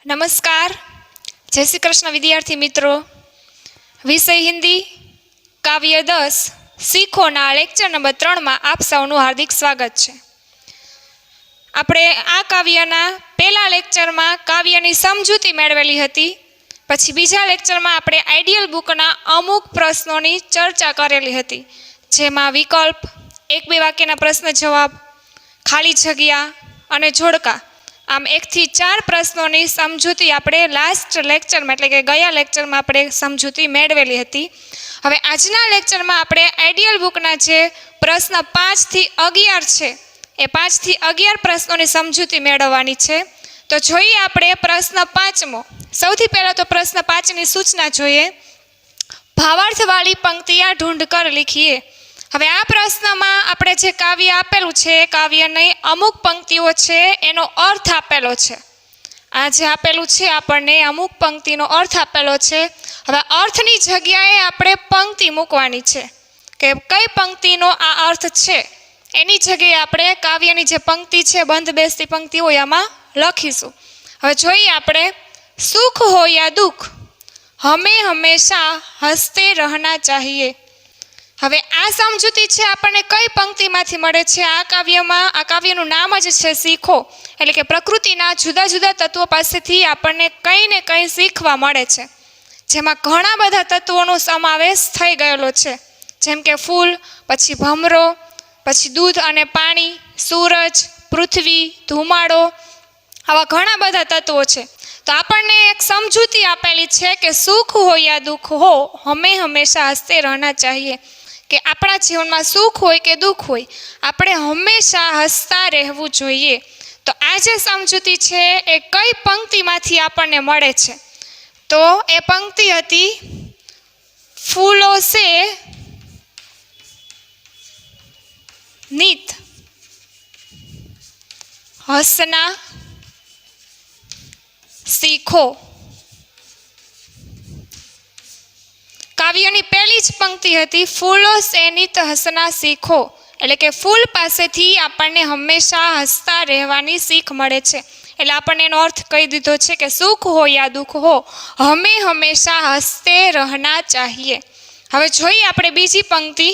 નમસ્કાર. જય શ્રી કૃષ્ણ વિદ્યાર્થી મિત્રો. વિષય હિન્દી કાવ્ય 10 શીખોના લેક્ચર નંબર 3માં આપ સૌનું હાર્દિક સ્વાગત છે. આપણે આ કાવ્યના પહેલા લેક્ચરમાં કાવ્યની સમજૂતી મેળવેલી હતી. પછી બીજા લેક્ચરમાં આપણે આઈડિયલ બુકના અમુક પ્રશ્નોની ચર્ચા કરેલી હતી, જેમાં વિકલ્પ, એક બે વાક્યના પ્રશ્ન જવાબ, ખાલી જગ્યા અને જોડકા, આમ 1 થી 4 પ્રશ્નોની સમજૂતી આપણે લાસ્ટ લેક્ચરમાં એટલે કે ગયા લેક્ચરમાં આપણે સમજૂતી મેળવેલી હતી. હવે આજના લેક્ચરમાં આપણે આઈડિયલ બુકના જે પ્રશ્ન 5 થી 11 છે એ 5 થી 11 પ્રશ્નોની સમજૂતી મેળવવાની છે. તો જોઈએ આપણે પ્રશ્ન 5મો. સૌથી પહેલાં તો પ્રશ્ન 5ની સૂચના જોઈએ. ભાવાર્થવાળી પંક્તિયા ઢૂંઢ કર લીખીએ. હવે આ પ્રશ્નમાં આપણે જે કાવ્ય આપેલું છે એ કાવ્યની અમુક પંક્તિઓ છે એનો અર્થ આપેલો છે. આ જે આપેલું છે આપણને અમુક પંક્તિનો અર્થ આપેલો છે. હવે અર્થની જગ્યાએ આપણે પંક્તિ મૂકવાની છે કે કઈ પંક્તિનો આ અર્થ છે. એની જગ્યાએ આપણે કાવ્યની જે પંક્તિ છે બંધ બેસતી પંક્તિ હોય એમાં લખીશું. હવે જોઈએ આપણે. સુખ હો યા દુઃખ હमें હંમેશા હસતે रहना चाहिए. હવે આ સમજૂતી છે આપણને કઈ પંક્તિમાંથી મળે છે? આ કાવ્યમાં, આ કાવ્યનું નામ જ છે શીખો, એટલે કે પ્રકૃતિના જુદા જુદા તત્વો પાસેથી આપણને કંઈ ને કંઈ શીખવા મળે છે, જેમાં ઘણા બધા તત્વોનો સમાવેશ થઈ ગયેલો છે, જેમ કે ફૂલ, પછી ભમરો, પછી દૂધ અને પાણી, સૂરજ, પૃથ્વી, ધુમાડો, આવા ઘણા બધા તત્વો છે. તો આપણને એક સમજૂતી આપેલી છે કે સુખ હો યા દુઃખ હો હमें હંમેશા હસતે રહેना चाहिए, કે આપણા જીવનમાં સુખ હોય કે દુઃખ હોય આપણે હંમેશા હસતા રહેવું જોઈએ. તો આ જે સમજૂતી છે એ કઈ પંક્તિમાંથી આપણને મળે છે? તો એ પંક્તિ હતી, ફૂલો સે નિત હસના શીખો. કાવ્યની પહેલી જ પંક્તિ હતી, ફૂલો સે નિત હસના શીખો, એટલે કે ફૂલ પાસેથી આપણને હંમેશા હસતા રહેવાની શીખ મળે છે. એટલે આપણને એનો અર્થ કહી દીધો છે કે સુખ હો યા દુઃખ હો હमें હંમેશા હસતે रहना चाहिए. હવે જોઈએ આપણે બીજી પંક્તિ,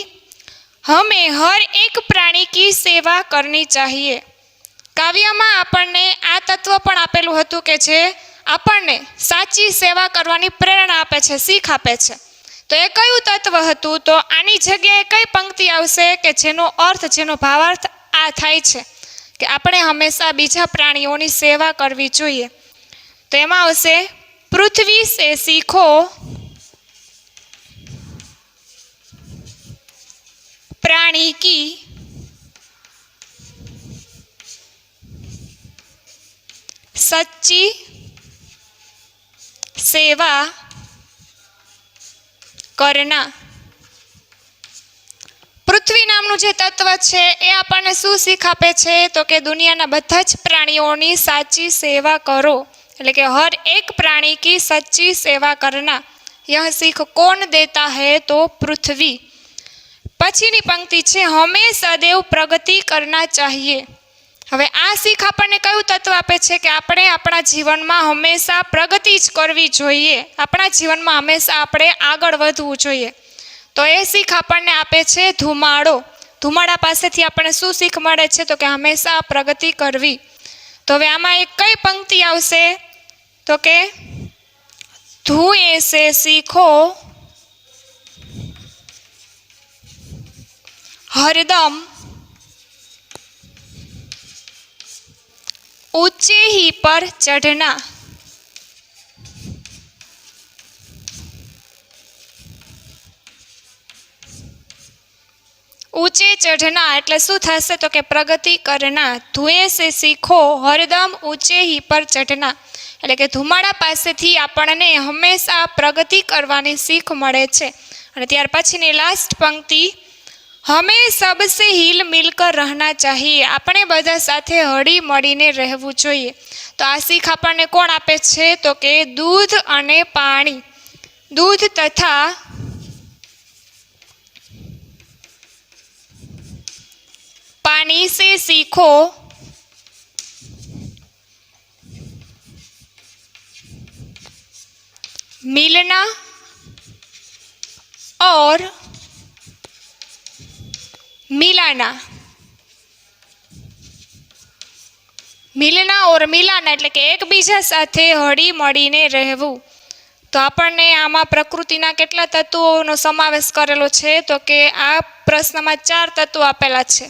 हमें हर एक प्राणी की सेवा करनी चाहिए. કાવ્યમાં આપણને આ તત્વ પણ આપેલું હતું કે જે આપણને સાચી સેવા કરવાની પ્રેરણા આપે છે, શીખ આપે છે. તો એ કયું તત્વ હતું? તો આની જગ્યાએ કઈ પંક્તિ આવશે કે જેનો અર્થ, જેનો ભાવાર્થ આ થાય છે કે આપણે હંમેશા બીજા પ્રાણીઓની સેવા કરવી જોઈએ? તો એમાં આવશે, પૃથ્વી સે શીખો प्राणी की सच्ची सेवा करना. પૃથ્વી નામનું જે તત્વ છે એ આપણને શું શીખ આપે છે? તો કે દુનિયાના બધા જ પ્રાણીઓની સાચી સેવા કરો, એટલે કે હર એક પ્રાણી કી સચ્ચી સેવા કરના. यह सीख कौन देता है? तो पृथ्वी. પછીની પંક્તિ છે, હमें સદૈવ પ્રગતિ કરના चाहिए. હવે આ શીખ આપણને કયું તત્વ આપે છે? કે આપણે આપણા જીવનમાં હંમેશા પ્રગતિ જ કરવી જોઈએ, આપણા જીવનમાં હંમેશા આપણે આગળ વધવું જોઈએ. તો એ શીખ આપણને આપે છે ધુમાડો. ધુમાડા પાસેથી આપણને શું શીખ મળે છે? તો કે હંમેશા પ્રગતિ કરવી. તો હવે આમાં એક કઈ પંક્તિ આવશે? તો કે ધુએं से सीखो हरदम ऊंचे ही पर चढ़ना. ऊंचे चढ़ना એટલે શું થશે? તો કે પ્રગતિ કરના. ધુએं से सीखो हरदम ऊंचे ही पर चढ़ना, એટલે કે ધુમાડા પાસેથી આપણને હંમેશા પ્રગતિ કરવાની શીખ મળે છે. અને ત્યાર પછીની લાસ્ટ પંક્તિ, हमें सबसे हिल मिलकर रहना चाहिए. આપણે બધા સાથે હળી મળીને રહેવું જોઈએ. તો આ શીખ આપણને કોણ આપે છે? તો કે દૂધ અને પાણી. દૂધ તથા पानी से सीखो मिलना और मिलाना। મિલના ઓર મિલાના એટલે કે એકબીજા સાથે હળી મળીને રહેવું। તો આપણને આમાં પ્રકૃતિના કેટલા તત્વોનો સમાવેશ કરેલો છે? તો કે આ પ્રશ્નમાં 4 તત્વો આપેલા છે।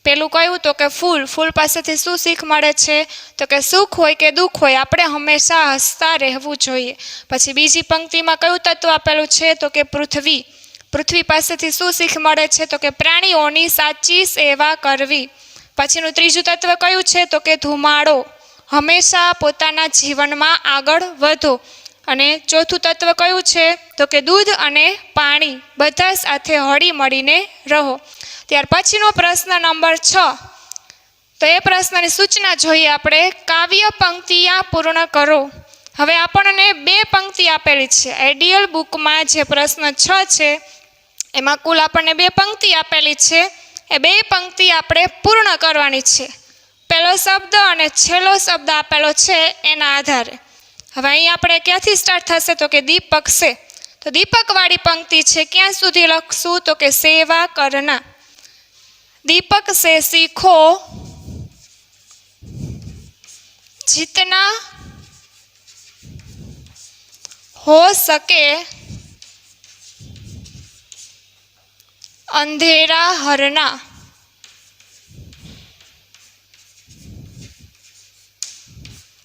પેલું કયું? તો કે ફૂલ। ફૂલ પાસેથી શું શીખ મળે છે? તો કે સુખ હોય કે દુઃખ હોય આપણે હંમેશા હસતા રહેવું જોઈએ। પછી બીજી પંક્તિમાં કયું તત્વ આપેલું છે? તો કે પૃથ્વી। પૃથ્વી પાસેથી શું શીખ મળે છે? તો કે પ્રાણીઓની સાચી સેવા કરવી। પછીનું ત્રીજું તત્વ કયું છે? તો કે ધુમાડો। હંમેશા પોતાના જીવનમાં આગળ વધો। અને ચોથું તત્વ કયું છે? તો કે દૂધ અને પાણી। બધા સાથે હળી મળીને રહો। ત્યાર પછીનો પ્રશ્ન નંબર 6। તો એ પ્રશ્નની સૂચના જોઈએ આપણે। કાવ્ય પંક્તિયા પૂર્ણ કરો। હવે આપણને 2 પંક્તિ આપેલી છે। આઈડિયલ બુકમાં જે પ્રશ્ન 6 છે એમાં કુલ આપણને 2 પંક્તિ આપેલી છે। એ 2 પંક્તિ આપણે પૂર્ણ કરવાની છે। પહેલો શબ્દ અને છેલ્લો શબ્દ આપેલો છે એના આધારે। હવે અહીં આપણે ક્યાંથી સ્ટાર્ટ થશે? તો કે દીપક છે। તો દીપકવાળી પંક્તિ છે ક્યાં સુધી લખશું? તો કે સેવા કરના। दीपक से सीखो जितना हो सके अंधेरा हरना।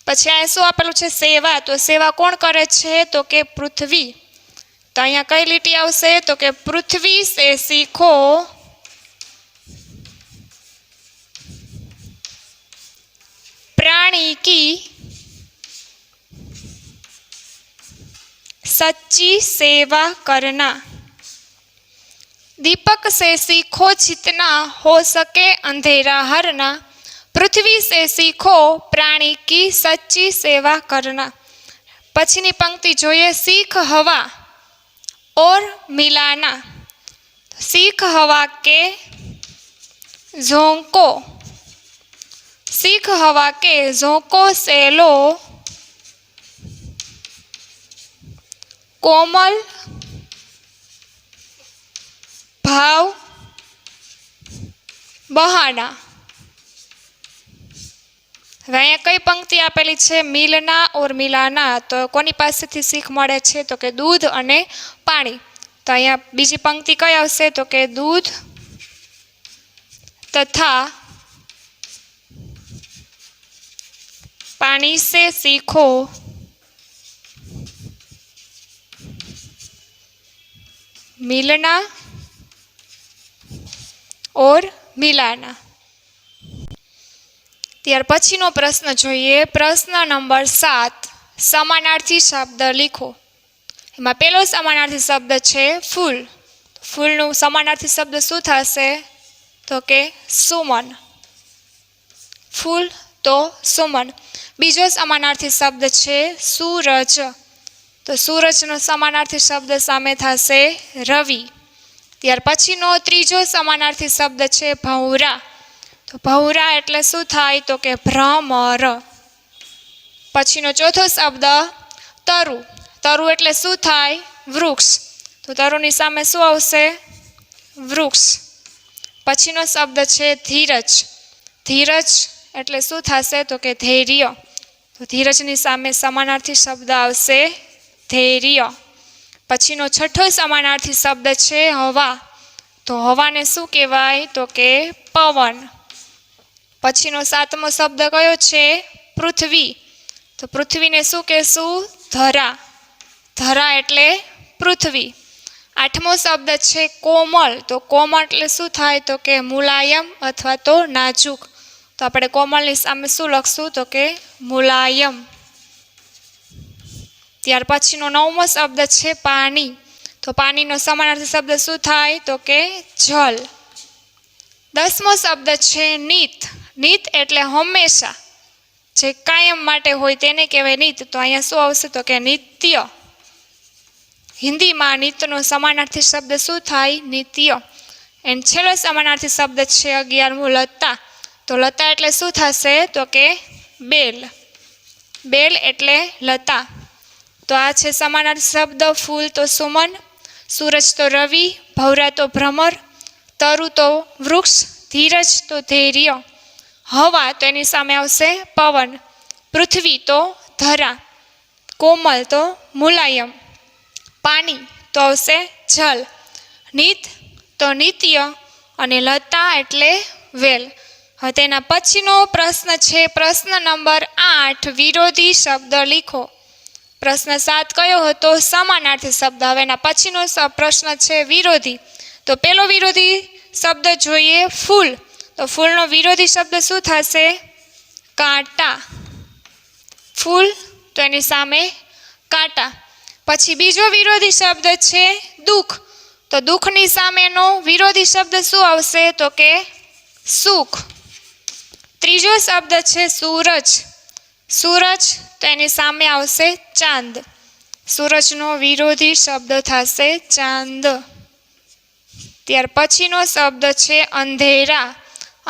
પછી આ શું આપેલું છે? સેવા। તો સેવા કોણ કરે છે? તો કે પૃથ્વી। તો અહીંયા કઈ લીટી આવશે? તો કે પૃથ્વી સે શીખો प्राणी की सच्ची सेवा करना। दीपक से सीखो जितना हो सके अंधेरा हरना। पृथ्वी से सीखो प्राणी की सच्ची सेवा करना। पछीनी पंक्ति જોઈએ। सीख हवा और मिलाना। सीख हवा के झोंको। सीख हवा के झोंकों से लो कोमल भाव बहाना। હવે અહીંયા કઈ પંક્તિ આપેલી છે? મિલના ઓર મિલાના। તો કોની પાસેથી શીખ મળે છે? તો કે દૂધ અને પાણી। તો અહીંયા બીજી પંક્તિ કઈ આવશે? તો કે દૂધ તથા पानी से सीखो मिलना और मिलाना। ત્યાર પછીનો પ્રશ્ન જોઈએ। પ્રશ્ન નંબર 7। સમાનાર્થી શબ્દ લીખો। એમાં પહેલો સમાનાર્થી શબ્દ છે ફૂલ। ફૂલનું સમાનાર્થી શબ્દ શું થશે? તો કે સુમન। ફૂલ તો સુમન। બીજો સમાનાર્થી શબ્દ છે સૂરજ। તો સૂરજનો સમાનાર્થી શબ્દ સામે થશે રવિ। ત્યાર પછીનો ત્રીજો સમાનાર્થી શબ્દ છે ભંવરા। તો ભંવરા એટલે શું થાય? તો કે ભ્રમર। પછીનો ચોથો શબ્દ તરુ। તરુ એટલે શું થાય? વૃક્ષ। તો તરુની સામે શું આવશે? વૃક્ષ। પછીનો શબ્દ છે ધીરજ। ધીરજ એટલે શું થશે? તો કે ધૈર્ય। તો ધીરજની સામે સમાનાર્થી શબ્દ આવશે ધૈર્ય। પછીનો છઠ્ઠો સમાનાર્થી શબ્દ છે હવા। તો હવાને શું કહેવાય? તો કે પવન। પછીનો સાતમો શબ્દ કયો છે? પૃથ્વી। તો પૃથ્વીને શું કહેશું? ધરા। ધરા એટલે પૃથ્વી। આઠમો શબ્દ છે કોમળ। તો કોમળ એટલે શું થાય? તો કે મુલાયમ અથવા તો નાજુક। તો આપણે કોમળની સામે શું લખશું? તો કે મુલાયમ। ત્યાર પછીનો નવમો શબ્દ છે પાણી। તો પાણીનો સમાનાર્થી શબ્દ શું થાય? તો કે જલ। 10મો શબ્દ છે નીત। નીત એટલે હંમેશા, જે કાયમ માટે હોય તેને કહેવાય નીત। તો અહીંયા શું આવશે? તો કે નિત્ય। હિન્દીમાં નિત્યનો સમાનાર્થી શબ્દ શું થાય? નિત્ય। એન્ડ છેલ્લો સમાનાર્થી શબ્દ છે 11મો લતા। તો લતા એટલે શું થશે? તો કે બેલ। બેલ એટલે લતા। તો આ છે સમાનાર્થી શબ્દ. ફૂલ તો સુમન, સૂરજ તો રવિ, ભવરા તો ભ્રમર, તરુ તો વૃક્ષ, ધીરજ તો ધૈર્ય, હવા તો એની સામે આવશે પવન, પૃથ્વી તો ધરા, કોમલ તો મુલાયમ, પાણી તો આવશે જલ, નિત તો નિત્ય, અને લતા એટલે વેલ. હવે તેના પછીનો પ્રશ્ન છે પ્રશ્ન નંબર 8, વિરોધી શબ્દ લીખો. પ્રશ્ન 7 કયો હતો? સમાનાર્થી શબ્દ. હવે એના પછીનો પ્રશ્ન છે વિરોધી. તો પેલો વિરોધી શબ્દ જોઈએ ફૂલ. તો ફૂલનો વિરોધી શબ્દ શું થશે? કાંટા. ફૂલ તો એની સામે કાંટા. પછી બીજો વિરોધી શબ્દ છે દુઃખ. તો દુઃખની સામેનો વિરોધી શબ્દ શું આવશે? તો કે સુખ. ત્રીજો શબ્દ છે સૂરજ. સૂરજ તો એની સામે આવશે ચાંદ. સૂરજનો વિરોધી શબ્દ થશે ચાંદ. ત્યાર પછીનો શબ્દ છે અંધેરા.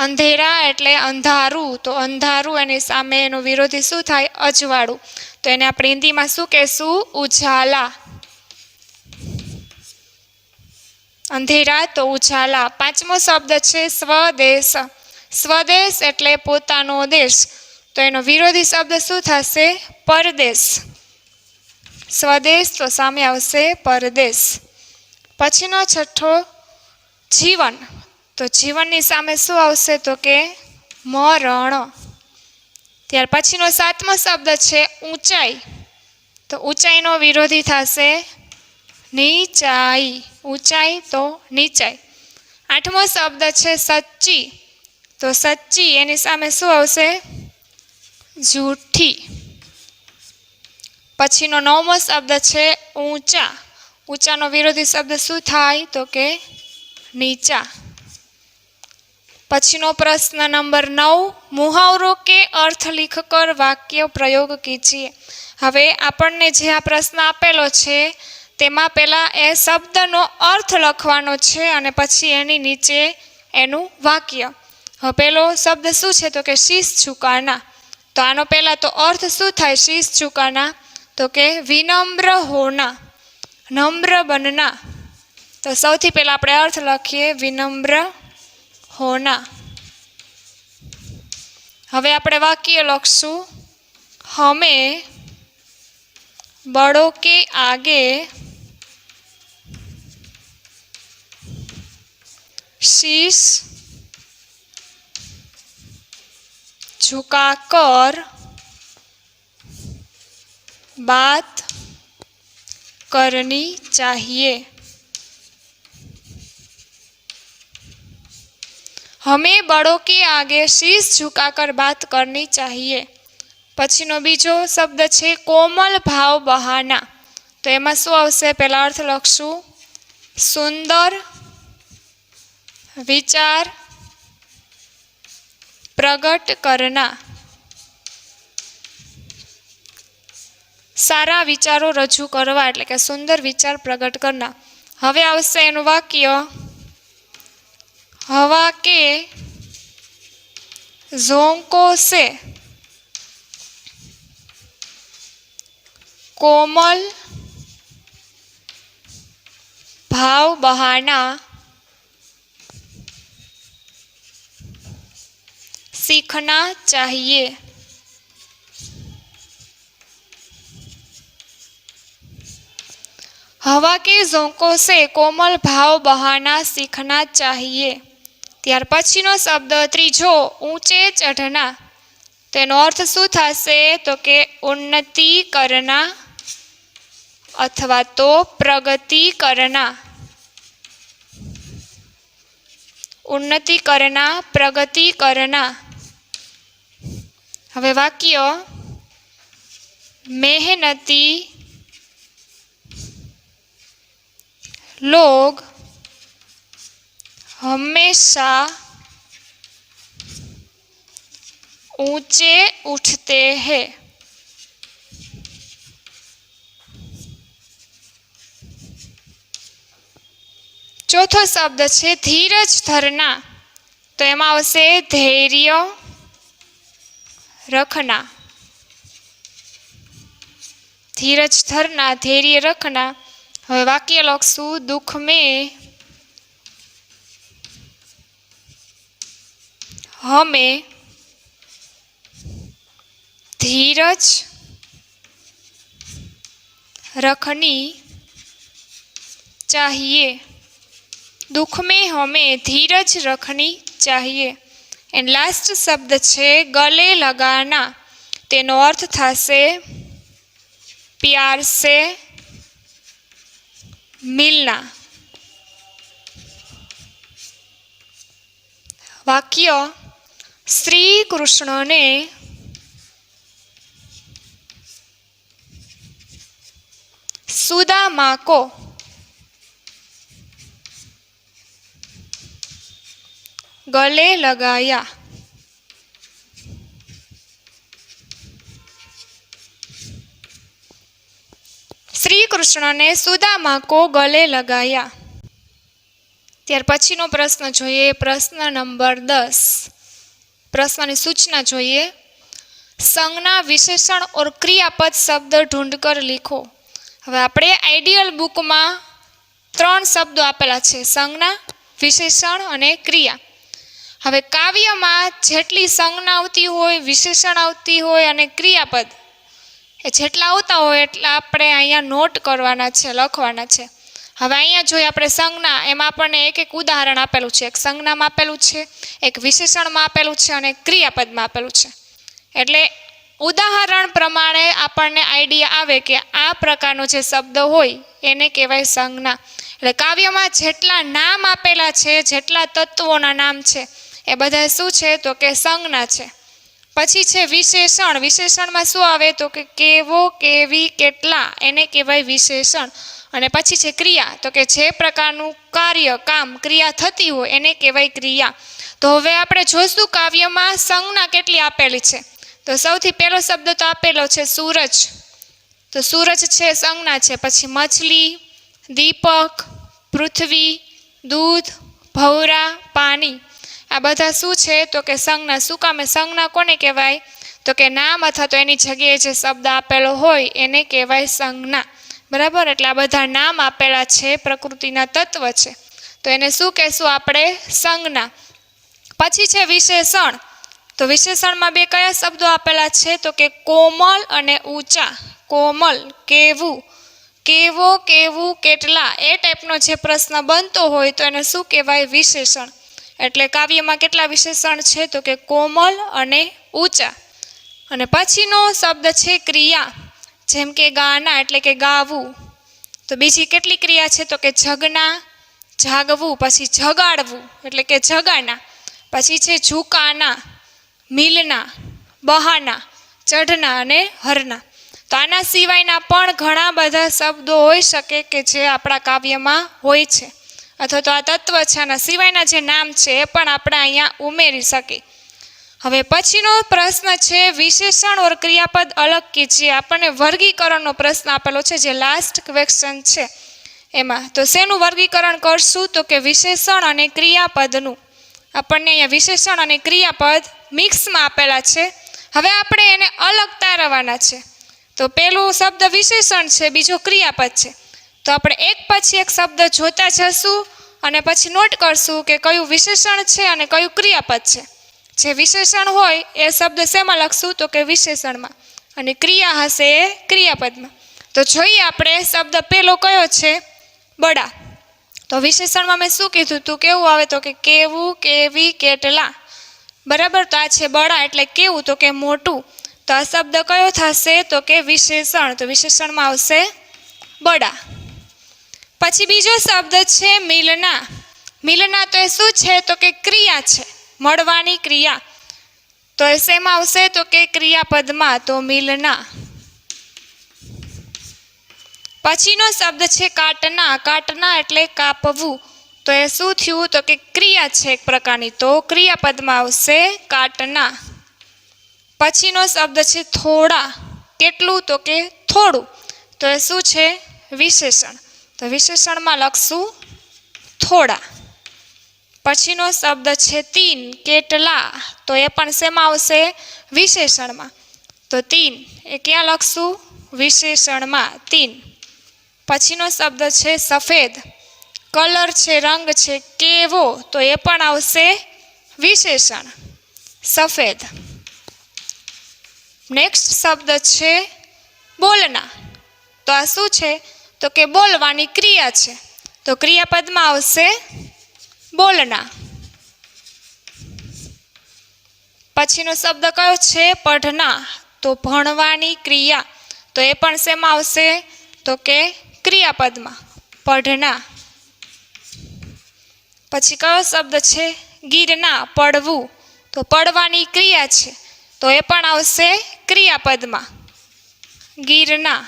અંધેરા એટલે અંધારું. તો અંધારું એની સામે એનો વિરોધી શું થાય? અજવાળું. તો એને આપણે હિન્દીમાં શું કહેશું? ઉજાલા. અંધેરા તો ઉજાલા. પાંચમો શબ્દ છે સ્વદેશ. સ્વદેશ એટલે પોતાનો દેશ. તો એનો વિરોધી શબ્દ શું થશે? પરદેશ. સ્વદેશ તો સામે આવશે પરદેશ. પછીનો છઠ્ઠો જીવન. તો જીવનની સામે શું આવશે? તો કે મરણ. ત્યાર પછીનો સાતમો શબ્દ છે ઊંચાઈ. તો ઊંચાઈનો વિરોધી થશે નીચાઈ. ઊંચાઈ તો નીચાઈ. આઠમો શબ્દ છે સચ્ચી. તો સચ્ચી એની સામે શું આવશે? જૂઠી. પછીનો નવમો શબ્દ છે ઊંચા. ઊંચાનો વિરોધી શબ્દ શું થાય? તો કે નીચા. પછીનો પ્રશ્ન નંબર 9, મુહાવરો કે અર્થ લીખકર વાક્ય પ્રયોગ કીજીએ. હવે આપણને જે આ પ્રશ્ન આપેલો છે તેમાં પહેલાં એ શબ્દનો અર્થ લખવાનો છે અને પછી એની નીચે એનું વાક્ય. હવે પહેલો શબ્દ શું છે? તો કે શીશ ઝુકાના. તો આનો પહેલાં તો અર્થ શું થાય શીશ ઝુકાના? તો કે વિનમ્ર હોના, નમ્ર બનના. તો સૌથી પહેલાં આપણે અર્થ લખીએ વિનમ્ર હોના. હવે આપણે વાક્ય લખશું હમે બડો કે આગે शीश झुकाकर बात करनी चाहिए. हमें बड़ों के आगे शीश झुकाकर बात करनी चाहिए. पछीनो बीजो शब्द छे कोमल भाव बहाना. तो एमां शुं आवशे? पहेला अर्थ लखशुं सुंदर विचार प्रगट करना. सारा विचारों रजू करवा एटले के सुंदर विचार प्रगट करना. हवे आवशे एनुं वाक्य हवा के झोंकों से कोमल भाव बहाना सीखना चाहिए. हवा के झोंकों से कोमल भाव बहाना सीखना चाहिए. त्यार पछीनो शब्द त्रीजो ऊंचे चढ़ना. तेनो अर्थ शुं थशे? तो के उन्नति करना अथवा तो प्रगति करना. उन्नति करना प्रगति करना. हवे वाक्य मेहनती लोग हमेशा ऊंचे उठते हैं. चौथो शब्द है धीरज धरना. तो एमां आवशे धैर्य रखना. ધીરજ ધરના, ધૈર્ય રખના. હવે વાક્ય લખશું, દુઃખ में हमें धीरज रखनी चाहिए. दुख में हमें धीरज रखनी चाहिए. एंड लास्ट शब्द छे गले लगाना. तेनो अर्थ थाशे प्यार से मिलना. वाक्य श्री कृष्ण ने सुदामा को गले लगाया. श्री कृष्ण ने सुदामा को गले लगाया. ત્યાર પછીનો પ્રશ્ન જોઈએ, પ્રશ્ન નંબર 10. પ્રશ્નની સૂચના જોઈએ. સંજ્ઞા, વિશેષણ और क्रियापद शब्द ढूंढकर लिखो. હવે આપણે આઈડિયલ બુકમાં 3 શબ્દો આપેલા છે, સંજ્ઞા, વિશેષણ અને ક્રિયા. હવે કાવ્યમાં જેટલી સંજ્ઞા આવતી હોય, વિશેષણ આવતી હોય અને ક્રિયાપદ એ જેટલા આવતા હોય એટલા આપણે અહીંયા નોટ કરવાના છે, લખવાના છે. હવે અહીંયા જોઈએ આપણે સંજ્ઞા, એમાં આપણને એક એક ઉદાહરણ આપેલું છે. એક સંજ્ઞામાં આપેલું છે, એક વિશેષણમાં આપેલું છે અને ક્રિયાપદમાં આપેલું છે. એટલે ઉદાહરણ પ્રમાણે આપણને આઈડિયા આવે કે આ પ્રકારનો જે શબ્દ હોય એને કહેવાય સંજ્ઞા. એટલે કાવ્યમાં જેટલા નામ આપેલા છે, જેટલા તત્વોના નામ છે એ બધા શું છે તો કે સંજ્ઞા છે. પછી છે વિશેષણ. વિશેષણમાં શું આવે તો કે કેવો, કેવી, કેટલા, એને કહેવાય વિશેષણ. અને પછી છે ક્રિયા, તો કે જે પ્રકારનું કાર્ય, કામ, ક્રિયા થતી હોય એને કહેવાય ક્રિયા. તો હવે આપણે જોઈશું કાવ્યમાં સંજ્ઞા કેટલી આપેલી છે. તો સૌથી પહેલો શબ્દ તો આપેલો છે સૂરજ. તો સૂરજ છે સંજ્ઞા છે. પછી મછલી, દીપક, પૃથ્વી, દૂધ, ભવરા, પાણી, આ બધા શું છે તો કે સંજ્ઞા. શું કામે સંજ્ઞા કોને કહેવાય તો કે નામ અથવા તો એની જગ્યાએ જે શબ્દ આપેલો હોય એને કહેવાય સંજ્ઞા. બરાબર. એટલે આ બધા નામ આપેલા છે, પ્રકૃતિના તત્વ છે, તો એને શું કહેશું આપણે સંજ્ઞા. પછી છે વિશેષણ. તો વિશેષણમાં 2 કયા શબ્દો આપેલા છે તો કે કોમલ અને ઊંચા. કોમલ, કેવું, કેવો, કેવું, કેટલા, એ ટાઈપનો જે પ્રશ્ન બનતો હોય તો એને શું કહેવાય વિશેષણ. એટલે કાવ્યમાં કેટલા વિશેષણ છે તો કે કોમલ અને ઊંચા. અને પછીનો શબ્દ છે ક્રિયા. જેમ કે ગાના એટલે કે ગાવું. તો બીજી કેટલી ક્રિયા છે તો કે જગના, જાગવું. પછી જગાડવું એટલે કે જગાના. પછી છે ઝુકાના, મિલના, બહાના, ચઢના અને હરના. તો આના સિવાયના પણ ઘણા બધા શબ્દો હોઈ શકે કે જે આપણા કાવ્યમાં હોય છે, અથવા તો આ તત્વ છે આના સિવાયના જે નામ છે એ પણ આપણે અહીંયા ઉમેરી શકીએ. હવે પછીનો પ્રશ્ન છે વિશેષણ ઓર ક્રિયાપદ અલગ કીજીએ. આપણને વર્ગીકરણનો પ્રશ્ન આપેલો છે, જે લાસ્ટ ક્વેશ્ચન છે એમાં. તો શેનું વર્ગીકરણ કરશું તો કે વિશેષણ અને ક્રિયાપદનું. આપણને અહીંયા વિશેષણ અને ક્રિયાપદ મિક્સમાં આપેલા છે. હવે આપણે એને અલગ તારવવાના છે. તો પહેલું શબ્દ વિશેષણ છે, બીજો ક્રિયાપદ છે. તો આપણે એક પછી એક શબ્દ જોતા જશું અને પછી નોટ કરશું કે કયું વિશેષણ છે અને કયું ક્રિયાપદ છે. જે વિશેષણ હોય એ શબ્દ શેમાં લખશું તો કે વિશેષણમાં, અને ક્રિયા હશે એ ક્રિયાપદમાં. તો જોઈએ આપણે શબ્દ પહેલો કયો છે બડા. તો વિશેષણમાં મેં શું કીધું તું, કેવું આવે તો કે કેવું, કેવી, કેટલા. બરાબર. તો આ છે બડા એટલે કેવું, તો કે મોટું. તો આ શબ્દ કયો થશે તો કે વિશેષણ. તો વિશેષણમાં આવશે બડા. પછી બીજો શબ્દ છે મિલના. મિલના તો એ શું છે તો કે ક્રિયા છે, મળવાની ક્રિયા. તો એ શેમાં આવશે તો કે ક્રિયાપદમાં. તો મિલના. પછીનો શબ્દ છે કાટના. કાટના એટલે કાપવું. તો એ શું થયું તો કે ક્રિયા છે એક પ્રકારની. તો ક્રિયાપદમાં આવશે કાટના. પછીનો શબ્દ છે થોડા. કેટલું તો કે થોડું. તો એ શું છે વિશેષણ. તો વિશેષણમાં લખશું થોડા. પછીનો શબ્દ છે તીન. કેટલા. તો એ પણ શેમાં આવશે વિશેષણમાં. તો તીન એ ક્યાં લખશું વિશેષણમાં 3. પછીનો શબ્દ છે સફેદ. કલર છે, રંગ છે, કેવો, તો એ પણ આવશે વિશેષણ સફેદ. નેક્સ્ટ શબ્દ છે બોલના. તો આ શું છે? તો કે બોલવાની ક્રિયા છે, તો ક્રિયાપદમાં આવશે બોલના. પછીનો શબ્દ કયો છે? પઢના. તો ભણવાની ક્રિયા, તો એ પણ શેમાં આવશે? તો કે ક્રિયાપદમાં પઢના. પછી કયો શબ્દ છે? ગીરના. પડવું. તો પડવાની ક્રિયા છે, તો એ પણ આવશે ક્રિયાપદમાં ગીરના.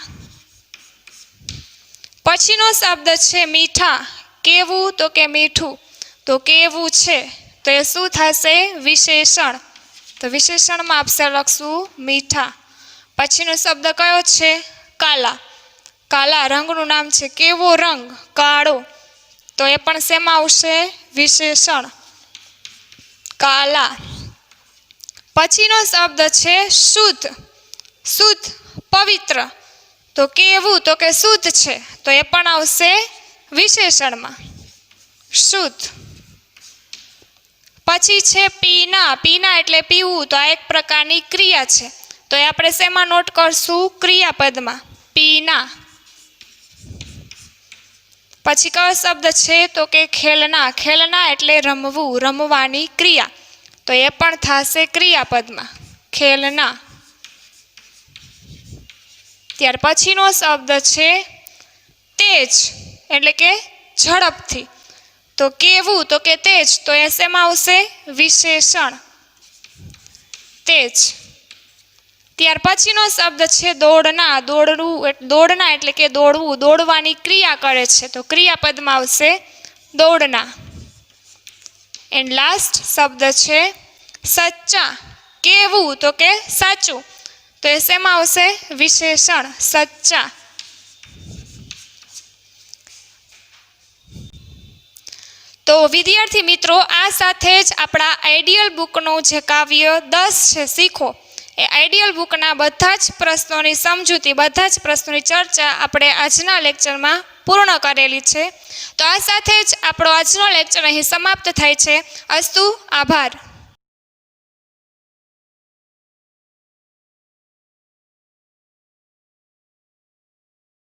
પછીનો શબ્દ છે મીઠા. કેવું? તો કે મીઠું. તો કેવું છે, તો એ શું થશે? વિશેષણ. તો વિશેષણમાં આપણે લખશું મીઠા. પછીનો શબ્દ કયો છે? કાલા. કાલા રંગનું નામ છે. કેવો રંગ? કાળો. તો એ પણ શેમાં આવશે? વિશેષણ કાલા. પછીનો શબ્દ છે શુદ્ધ. શુદ્ધ, પવિત્ર. તો કેવું? તો કે શુદ્ધ છે, તો એ પણ આવશે વિશેષણમાં શુદ્ધ. પછી છે પીના. પીના એટલે પીવું, તો આ એક પ્રકારની ક્રિયા છે, તો એ આપણે શેમાં નોટ કરશું? ક્રિયાપદમાં પીના. પછી કયો શબ્દ છે? તો કે ખેલના. ખેલના એટલે રમવું, રમવાની ક્રિયા, તો એ પણ થશે ક્રિયાપદમાં ખેલના. ત્યાર પછીનો શબ્દ છે તેજ, એટલે કે ઝડપથી. તો કેવું? તો કે તેજ, તો એ શેમાં આવશે? વિશેષણ તેજ. ત્યાર પછીનો શબ્દ છે દોડના. દોડના એટલે કે દોડવું, દોડવાની ક્રિયા કરે છે, તો ક્રિયાપદમાં આવશે દોડના. એન્ડ લાસ્ટ શબ્દ છે સચ્ચા. કેવું? તો કે સાચું, તો એ શેમાં આવશે? વિશેષણ સચ્ચા. તો વિદ્યાર્થી મિત્રો, આ સાથે જ આપણા આઈડિયલ બુકનું જે કાવ્ય 10 છે શીખો, એ આઈડિયલ બુકના બધા જ પ્રશ્નોની સમજૂતી, બધા જ પ્રશ્નોની ચર્ચા આપણે આજના લેક્ચરમાં પૂર્ણ કરેલી છે. તો આ સાથે જ આપણો આજનો લેક્ચર અહીં સમાપ્ત થાય છે. અસ્તુ. આભાર.